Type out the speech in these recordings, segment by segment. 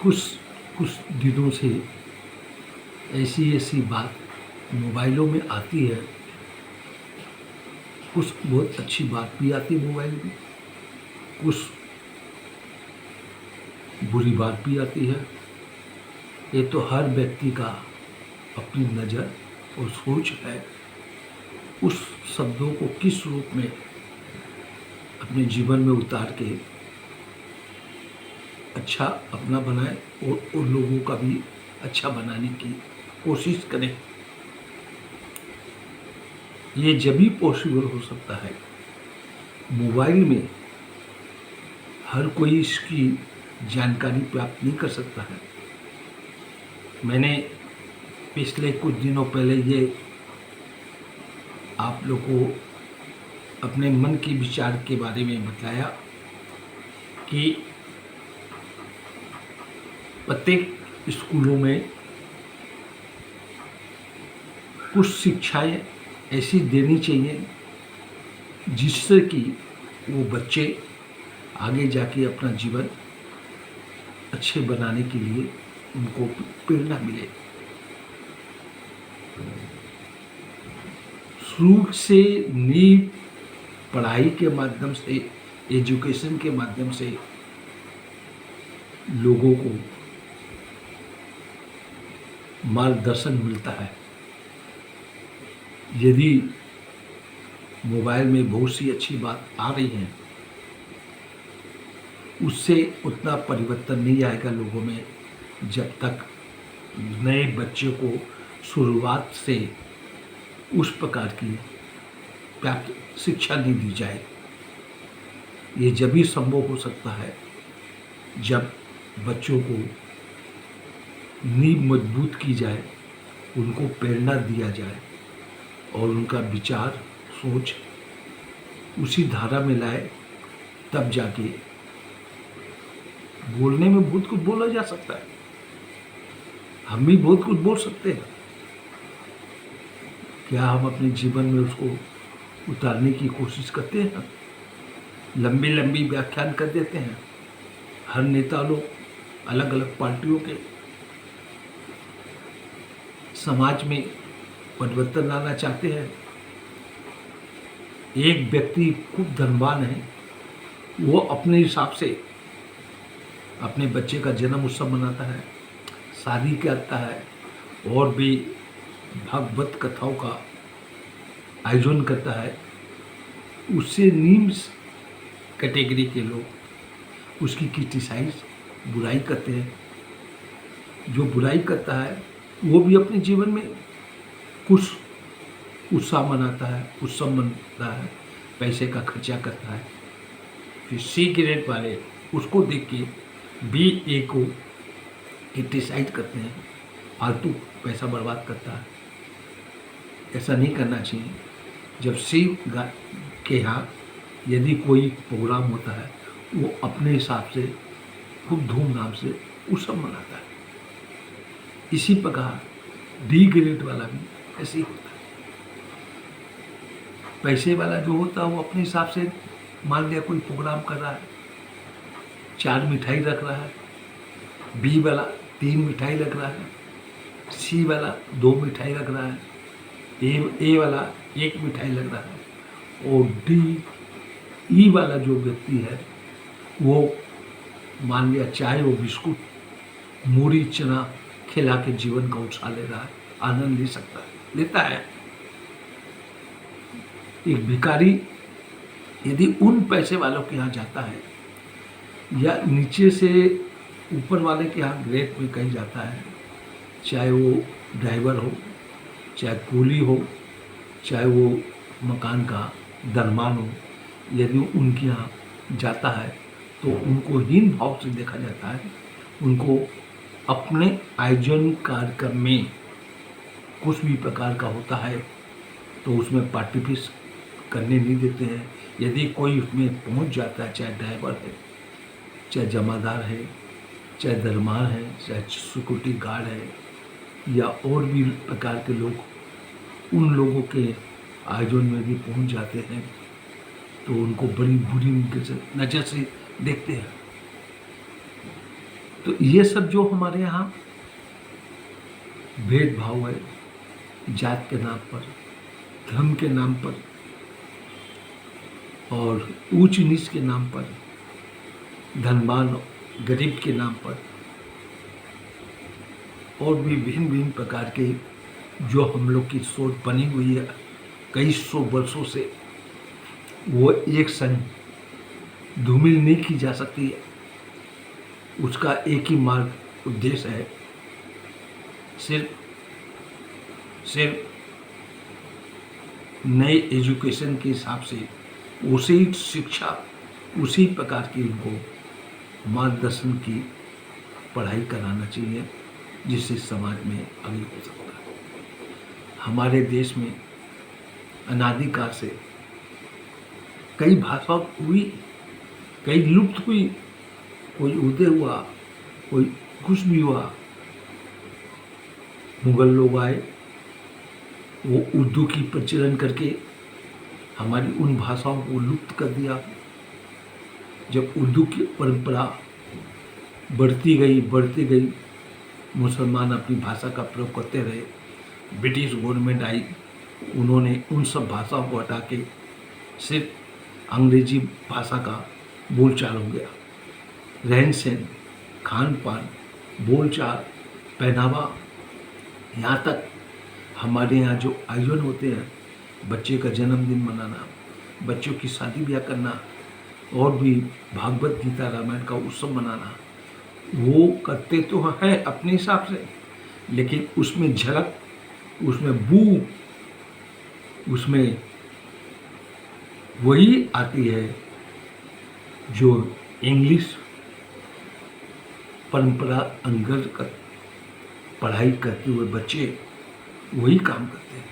कुछ कुछ दिनों से ऐसी ऐसी बात मोबाइलों में आती है। कुछ बहुत अच्छी बात भी आती है मोबाइल में, कुछ बुरी बात भी आती है। ये तो हर व्यक्ति का अपनी नज़र और सोच है, उस शब्दों को किस रूप में अपने जीवन में उतार के अच्छा अपना बनाए और उन लोगों का भी अच्छा बनाने की कोशिश करें। ये जब भी पॉसिबल हो सकता है। मोबाइल में हर कोई इसकी जानकारी प्राप्त नहीं कर सकता है। मैंने पिछले कुछ दिनों पहले ये आप लोग को अपने मन के विचार के बारे में बताया कि प्रत्येक स्कूलों में कुछ शिक्षाएं ऐसी देनी चाहिए जिससे कि वो बच्चे आगे जाके अपना जीवन अच्छे बनाने के लिए उनको प्रेरणा मिले। शुरू से नींव पढ़ाई के माध्यम से, एजुकेशन के माध्यम से लोगों को मार्गदर्शन मिलता है। यदि मोबाइल में बहुत सी अच्छी बात आ रही है, उससे उतना परिवर्तन नहीं आएगा लोगों में जब तक नए बच्चे को शुरुआत से उस प्रकार की प्राप्त शिक्षा नहीं दी जाए। ये जब भी संभव हो सकता है जब बच्चों को नींव मजबूत की जाए, उनको प्रेरणा दिया जाए और उनका विचार सोच उसी धारा में लाए, तब जाके बोलने में बहुत कुछ बोला जा सकता है। हम भी बहुत कुछ बोल सकते हैं। क्या हम अपने जीवन में उसको उतारने की कोशिश करते हैं? लंबी लंबी व्याख्यान कर देते हैं। हर नेता लोग अलग अलग पार्टियों के समाज में परिवर्तन लाना चाहते हैं। एक व्यक्ति खूब धनवान है, वो अपने हिसाब से अपने बच्चे का जन्म उत्सव मनाता है, शादी करता है और भी भागवत कथाओं का आयोजन करता है। उससे निम्न कैटेगरी के लोग उसकी क्रिटिसाइज बुराई करते हैं। जो बुराई करता है वो भी अपने जीवन में कुछ उत्साह मनाता है, उत्सव मनाता है, पैसे का खर्चा करता है। फिर सी ग्रेड वाले उसको देख के बी ए को क्रिटिसाइज करते हैं, फालतू पैसा बर्बाद करता है। ऐसा नहीं करना चाहिए। जब सी के यहाँ यदि कोई प्रोग्राम होता है, वो अपने हिसाब से खूब धूमधाम से उत्सव मनाता है। इसी प्रकार डी ग्रेड वाला भी ऐसे ही होता है। पैसे वाला जो होता है वो अपने हिसाब से, मान लिया कोई प्रोग्राम कर रहा है, 4 मिठाई रख रहा है, बी वाला 3 मिठाई रख रहा है, सी वाला 2 मिठाई रख रहा है, ए वाला 1 मिठाई लग रहा है और डी ई वाला जो व्यक्ति है वो मान लिया चाय और बिस्कुट, मूढ़ी, चना खिला के जीवन का उत्साह ले रहा है, आनंद ले सकता है, लेता है। एक भिखारी यदि उन पैसे वालों के यहाँ जाता है या नीचे से ऊपर वाले के यहाँ ग्रेड में कहीं जाता है, चाहे वो ड्राइवर हो, चाहे कूली हो, चाहे वो मकान का दरमान हो, यदि उनके यहाँ जाता है तो उनको हीन भाव से देखा जाता है। उनको अपने आयोजन कार्यक्रम में कुछ भी प्रकार का होता है तो उसमें पार्टिसिपेट करने नहीं देते हैं। यदि कोई उसमें पहुंच जाता है, चाहे ड्राइवर है, चाहे जमादार है, चाहे दरबार है, चाहे सिक्योरिटी गार्ड है या और भी प्रकार के लोग, उन लोगों के आयोजन में भी पहुंच जाते हैं तो उनको बड़ी बुरी नज़र से देखते हैं। तो ये सब जो हमारे यहाँ भेदभाव है, जात के नाम पर, धर्म के नाम पर और ऊंच नीच के नाम पर, धनवान गरीब के नाम पर, और भी भिन्न भिन्न प्रकार के जो हम लोग की सोच बनी हुई है कई सौ वर्षों से, वो एक संग धूमिल नहीं की जा सकती है। उसका एक ही मार्ग उद्देश्य है, सिर्फ नए एजुकेशन के हिसाब से उसी शिक्षा, उसी प्रकार की उनको मार्गदर्शन की पढ़ाई कराना चाहिए, जिससे समाज में आगे हो सकता है। हमारे देश में अनादिकाल से कई भाषा हुई, कई लुप्त हुई, कोई उदय हुआ, कोई कुछ भी हुआ। मुगल लोग आए, वो उर्दू की प्रचलन करके हमारी उन भाषाओं को लुप्त कर दिया। जब उर्दू की परंपरा बढ़ती गई, मुसलमान अपनी भाषा का प्रयोग करते रहे। ब्रिटिश गवर्नमेंट आई, उन्होंने उन सब भाषाओं को हटा के सिर्फ अंग्रेजी भाषा का बोलचाल हो गया। रहन सहन, खान पान, बोलचाल, पहनावा, यहाँ तक हमारे यहाँ जो आयोजन होते हैं, बच्चे का जन्मदिन मनाना, बच्चों की शादी ब्याह करना, और भी भागवत गीता रामायण का उत्सव मनाना, वो करते तो हैं अपने हिसाब से, लेकिन उसमें झलक, उसमें बू, उसमें वही आती है जो इंग्लिश परंपरा अंतर्गत पढ़ाई करते हुए बच्चे वही काम करते हैं।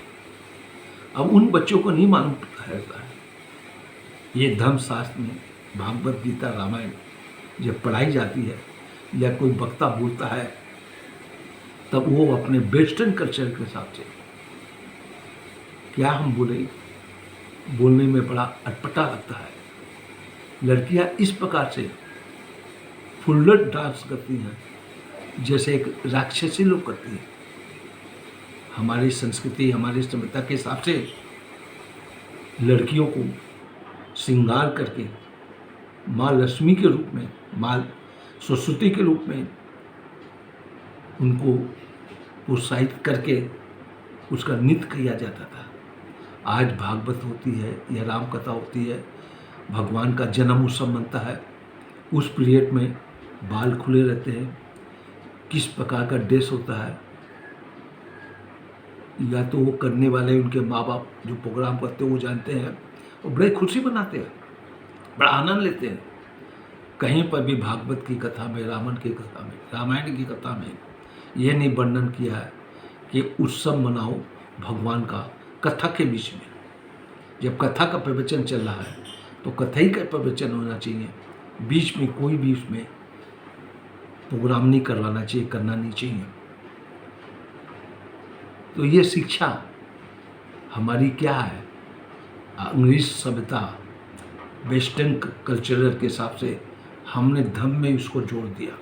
अब उन बच्चों को नहीं मालूम है ये धर्मशास्त्र में भागवत गीता रामायण जब पढ़ाई जाती है या कोई वक्ता बोलता है, तब वो अपने वेस्टर्न कल्चर के हिसाब से क्या हम बोलने में बड़ा अटपटा लगता है। लड़कियां इस प्रकार से फुल्लर डांस करती हैं जैसे एक राक्षसी लोग करती हैं। हमारी संस्कृति, हमारी सभ्यता के हिसाब से लड़कियों को श्रृंगार करके माँ लक्ष्मी के रूप में, माँ सरस्वती के रूप में उनको प्रोत्साहित करके उसका नृत्य किया जाता था। आज भागवत होती है या राम कथा होती है, भगवान का जन्म उत्सव बनता है, उस पीरियड में बाल खुले रहते हैं, किस प्रकार का ड्रेस होता है, या तो वो करने वाले उनके माँ बाप जो प्रोग्राम करते हैं वो जानते हैं और बड़े खुशी मनाते हैं, बड़ा आनंद लेते हैं। कहीं पर भी भागवत की कथा में, रावण की कथा में, रामायण की कथा में यह नहीं वर्णन किया है कि उत्सव मनाओ भगवान का कथा के बीच में। जब कथा का प्रवचन चल रहा है तो कथा ही का प्रवचन होना चाहिए, बीच में कोई भी उसमें प्रोग्राम नहीं करवाना चाहिए, करना नहीं चाहिए। तो ये शिक्षा हमारी क्या है, अंग्रेज सभ्यता, वेस्टर्न कल्चरल के हिसाब से हमने धर्म में उसको जोड़ दिया।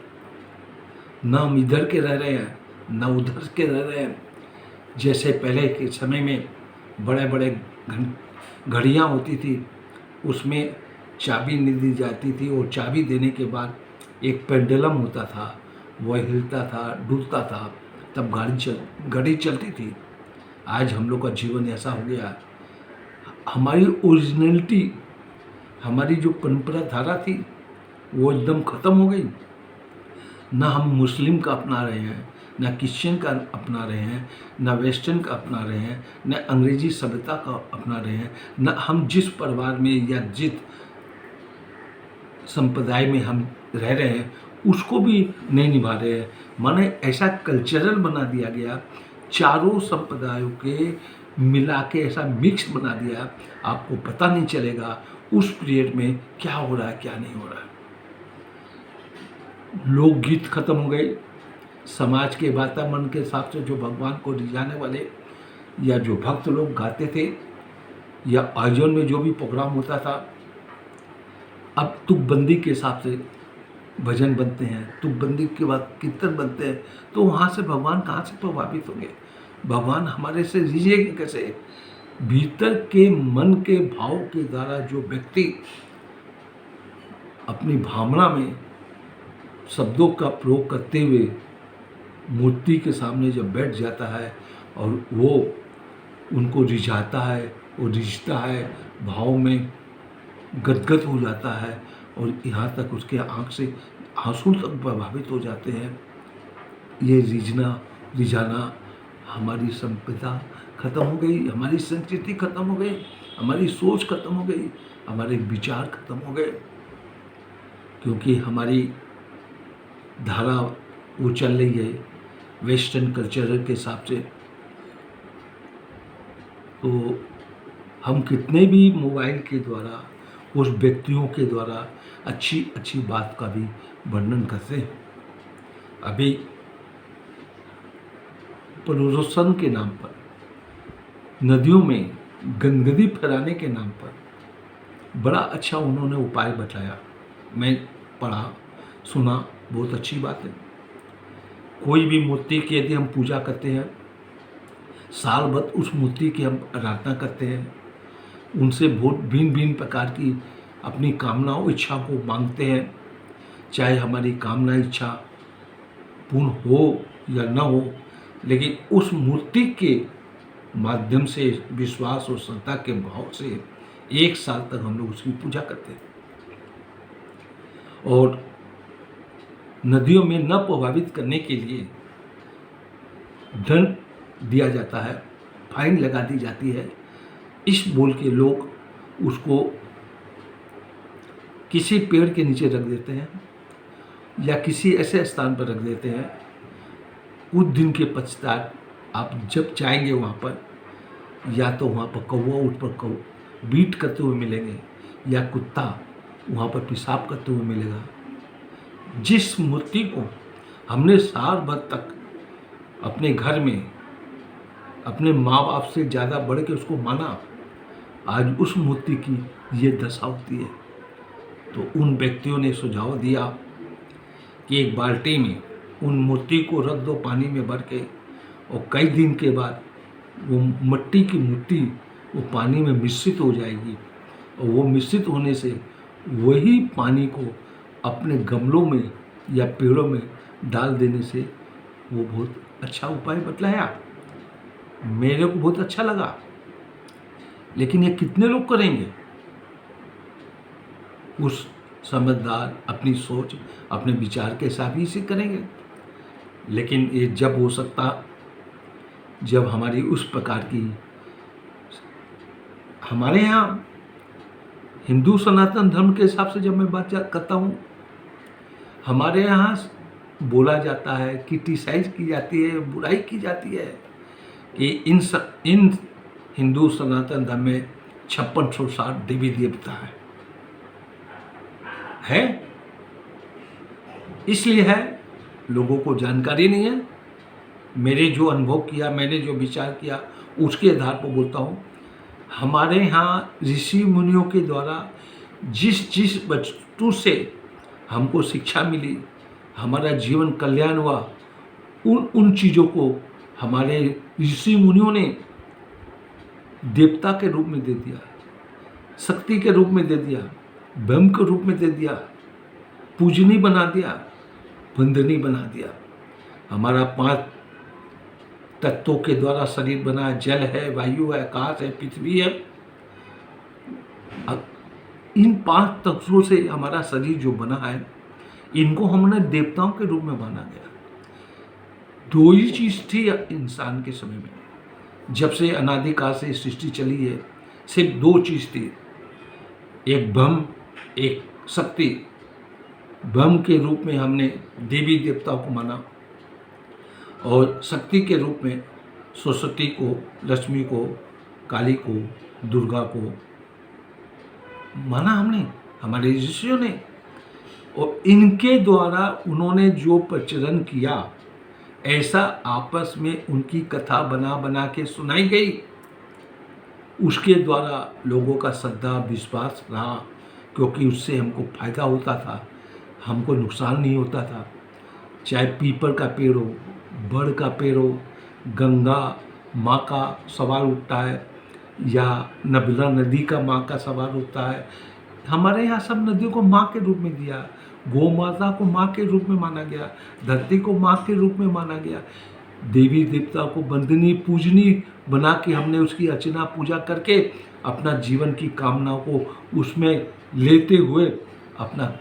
न हम इधर के रह रहे हैं, न उधर के रह रहे हैं। जैसे पहले के समय में बड़े बड़े घड़ियाँ होती थी, उसमें चाबी नहीं दी जाती थी और चाबी देने के बाद एक पेंडुलम होता था, वह हिलता था, डूबता था, तब घड़ी चलती थी। आज हम लोग का जीवन ऐसा हो गया, हमारी ओरिजिनलिटी, हमारी जो परंपरा धारा थी वो एकदम ख़त्म हो गई। ना हम मुस्लिम का अपना रहे हैं, ना क्रिश्चियन का अपना रहे हैं, ना वेस्टर्न का अपना रहे हैं, ना अंग्रेजी सभ्यता का अपना रहे हैं, ना हम जिस परिवार में या जिस संप्रदाय में हम रह रहे हैं उसको भी नहीं निभा रहे हैं। माने ऐसा कल्चरल बना दिया गया, चारों संप्रदायों के मिला के ऐसा मिक्स बना दिया, आपको पता नहीं चलेगा उस पीरियड में क्या हो रहा है, क्या नहीं हो रहा है। लोकगीत खत्म हो गए, समाज के वातावरण के हिसाब से जो भगवान को रिझाने वाले या जो भक्त लोग गाते थे या आयोजन में जो भी प्रोग्राम होता था, अब तुकबंदी के हिसाब से भजन बनते हैं, तुकबंदी के बाद कीर्तन बनते हैं, तो वहाँ से भगवान कहाँ से प्रभावित होंगे? भगवान हमारे से रिझेंगे कैसे? भीतर के मन के भाव के द्वारा जो व्यक्ति अपनी भावना में शब्दों का प्रयोग करते हुए मूर्ति के सामने जब बैठ जाता है और वो उनको रिझाता है, वो रिझता है, भाव में गदगद हो जाता है और यहाँ तक उसके आँख से आंसू तक प्रभावित हो जाते हैं। ये रिझाना हमारी संपदा खत्म हो गई, हमारी संस्कृति खत्म हो गई, हमारी सोच खत्म हो गई, हमारे विचार खत्म हो गए, क्योंकि हमारी धारा वो चल रही है वेस्टर्न कल्चर के हिसाब से। तो हम कितने भी मोबाइल के द्वारा उस व्यक्तियों के द्वारा अच्छी अच्छी बात का भी वर्णन करते हैं। अभी प्रदूषण के नाम पर, नदियों में गंदगी फैलाने के नाम पर बड़ा अच्छा उन्होंने उपाय बताया, मैं पढ़ा सुना, बहुत अच्छी बात है। कोई भी मूर्ति की यदि हम पूजा करते हैं, साल भर उस मूर्ति की हम आराधना करते हैं, उनसे बहुत भिन्न भिन्न प्रकार की अपनी कामनाओं इच्छा को मांगते हैं, चाहे हमारी कामना इच्छा पूर्ण हो या न हो, लेकिन उस मूर्ति के माध्यम से विश्वास और श्रद्धा के भाव से 1 साल तक हम लोग उसकी पूजा करते हैं। और नदियों में न प्रभावित करने के लिए दंड दिया जाता है, फाइन लगा दी जाती है, इस बोल के लोग उसको किसी पेड़ के नीचे रख देते हैं या किसी ऐसे स्थान पर रख देते हैं। कुछ दिन के पश्चात आप जब जाएंगे वहाँ पर, या तो वहाँ पर कौवा उठ पर बीट करते हुए मिलेंगे या कुत्ता वहाँ पर पेशाब करते हुए मिलेगा। जिस मूर्ति को हमने साल भर तक अपने घर में अपने माँ बाप से ज़्यादा बढ़ के उसको माना, आज उस मूर्ति की ये दशा होती है। तो उन व्यक्तियों ने सुझाव दिया कि एक बाल्टी में उन मूर्ति को रख दो पानी में भर के, और कई दिन के बाद वो मिट्टी की मूर्ति वो पानी में मिश्रित हो जाएगी, और वो मिश्रित होने से वही पानी को अपने गमलों में या पेड़ों में डाल देने से वो बहुत अच्छा उपाय बतलाया। मेरे को बहुत अच्छा लगा, लेकिन ये कितने लोग करेंगे? उस समझदार अपनी सोच अपने विचार के हिसाब ही से करेंगे। लेकिन ये जब हो सकता जब हमारी उस प्रकार की, हमारे यहाँ हिंदू सनातन धर्म के हिसाब से जब मैं बात करता हूँ, हमारे यहाँ बोला जाता है, क्रिटिसाइज की जाती है, बुराई की जाती है कि इन हिंदू सनातन धर्म में 5660 देवी देवता है। इसलिए है, लोगों को जानकारी नहीं है। मेरे जो अनुभव किया, मैंने जो विचार किया, उसके आधार पर बोलता हूँ। हमारे यहाँ ऋषि मुनियों के द्वारा जिस जिस वस्तु से हमको शिक्षा मिली, हमारा जीवन कल्याण हुआ, उन चीज़ों को हमारे ऋषि मुनियों ने देवता के रूप में दे दिया, शक्ति के रूप में दे दिया, ब्रह्म के रूप में दे दिया, पूजनीय बना दिया, वंदनीय बना दिया। हमारा 5 तत्वों के द्वारा शरीर बना है, जल है, वायु है, आकाश है, पृथ्वी है। अब इन 5 तत्वों से हमारा शरीर जो बना है, इनको हमने देवताओं के रूप में माना गया। 2 ही चीज़ थी इंसान के समय में, जब से अनादिकाल से सृष्टि चली है, सिर्फ 2 चीज़ थी, एक ब्रह्म, एक शक्ति। ब्रह्म के रूप में हमने देवी देवताओं को माना, और शक्ति के रूप में सरस्वती को, लक्ष्मी को, काली को, दुर्गा को माना हमने, हमारे ऋषियों ने। और इनके द्वारा उन्होंने जो प्रचलन किया, ऐसा आपस में उनकी कथा बना बना के सुनाई गई, उसके द्वारा लोगों का श्रद्धा विश्वास रहा, क्योंकि उससे हमको फायदा होता था। हमको नुकसान नहीं होता था। चाहे पीपल का पेड़ हो, बड़ का पेड़ हो, गंगा माँ का सवाल उठता है या नर्मदा नदी का माँ का सवाल उठता है। हमारे यहाँ सब नदियों को माँ के रूप में दिया, गौ माता को माँ के रूप में माना गया, धरती को माँ के रूप में माना गया, देवी देवता को वंदनीय पूजनीय बना के हमने उसकी अर्चना पूजा करके अपना जीवन की कामनाओं को उसमें लेते हुए अपना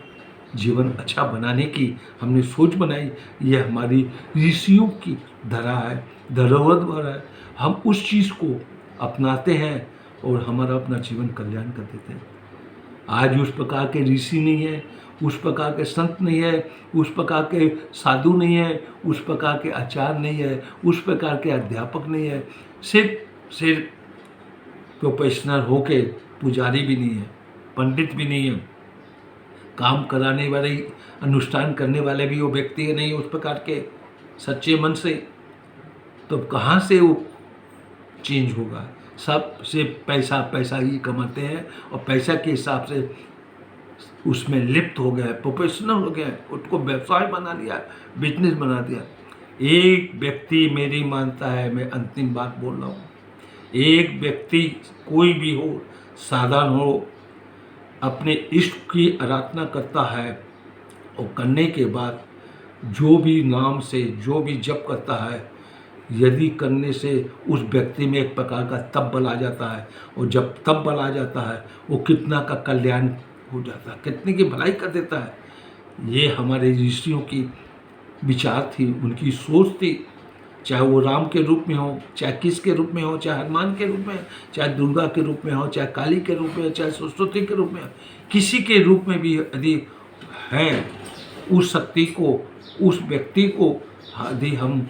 जीवन अच्छा बनाने की हमने सोच बनाई। ये हमारी ऋषियों की धरा है, धरोहर है। हम उस चीज़ को अपनाते हैं और हमारा अपना जीवन कल्याण कर देते हैं। आज उस प्रकार के ऋषि नहीं है, उस प्रकार के संत नहीं है, उस प्रकार के साधु नहीं है, उस प्रकार के आचार्य नहीं है, उस प्रकार के अध्यापक नहीं है। सिर्फ प्रोफेशनल होके पुजारी भी नहीं है, पंडित भी नहीं है, काम कराने वाले अनुष्ठान करने वाले भी वो व्यक्ति नहीं है उस प्रकार के सच्चे मन से। तो कहाँ से वो चेंज होगा? सब से पैसा पैसा ही कमाते हैं और पैसा के हिसाब से उसमें लिप्त हो गया, प्रोफेशनल हो गया, उसको व्यवसाय बना लिया, बिजनेस बना दिया। एक व्यक्ति मेरी मानता है, मैं अंतिम बात बोल रहा हूँ, एक व्यक्ति कोई भी हो, साधारण हो, अपने इष्ट की आराधना करता है और करने के बाद जो भी नाम से जो भी जप करता है, यदि करने से उस व्यक्ति में एक प्रकार का तप बल आ जाता है, और जब तप बल आ जाता है वो कितना का कल्याण हो जाता है, कितने की भलाई कर देता है। ये हमारे ऋषियों की विचार थी, उनकी सोच थी। चाहे वो राम के रूप में हो, चाहे किसके रूप में हो, चाहे हनुमान के रूप में, चाहे दुर्गा के रूप में हो, चाहे काली के रूप में, चाहे सरस्वती के रूप में, किसी के रूप में भी यदि है, उस शक्ति को, उस व्यक्ति को यदि हम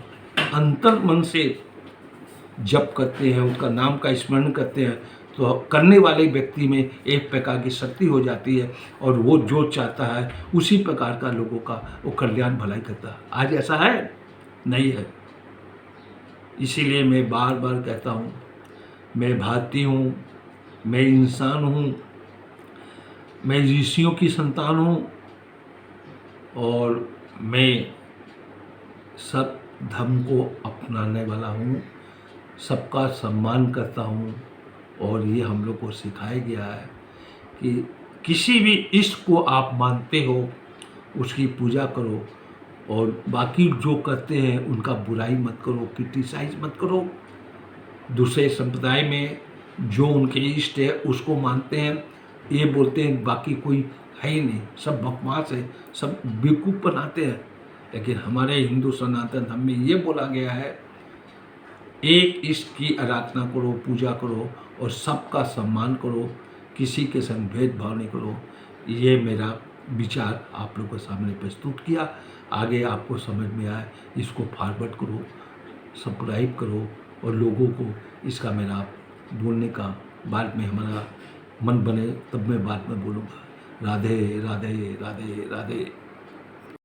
अंतर मन से जप करते हैं, उसका नाम का स्मरण करते हैं, तो करने वाले व्यक्ति में एक प्रकार की शक्ति हो जाती है और वो जो चाहता है उसी प्रकार का लोगों का वो कल्याण भलाई करता है। आज ऐसा है? नहीं है। इसीलिए मैं बार बार कहता हूँ, मैं भारतीय हूँ, मैं इंसान हूँ, मैं ऋषियों की संतान हूँ और मैं सब धर्म को अपनाने वाला हूँ, सबका सम्मान करता हूँ। और ये हम लोग को सिखाया गया है कि किसी भी इष्ट को आप मानते हो उसकी पूजा करो, और बाकी जो करते हैं उनका बुराई मत करो, क्रिटिसाइज मत करो। दूसरे संप्रदाय में जो उनके इष्ट है उसको मानते हैं, ये बोलते हैं बाकी कोई है ही नहीं, सब बकवास है, सब बेवकूफ़ बनाते हैं। लेकिन हमारे हिंदू सनातन धर्म में ये बोला गया है, एक इष्ट की आराधना करो, पूजा करो और सबका सम्मान करो, किसी के संग भेदभाव नहीं करो। ये मेरा विचार आप लोगों के सामने प्रस्तुत किया। आगे आपको समझ में आए इसको फॉरवर्ड करो, सब्सक्राइब करो और लोगों को इसका मेरा बोलने का बाद में हमारा मन बने तब मैं बाद में बोलूँगा। राधे राधे राधे राधे।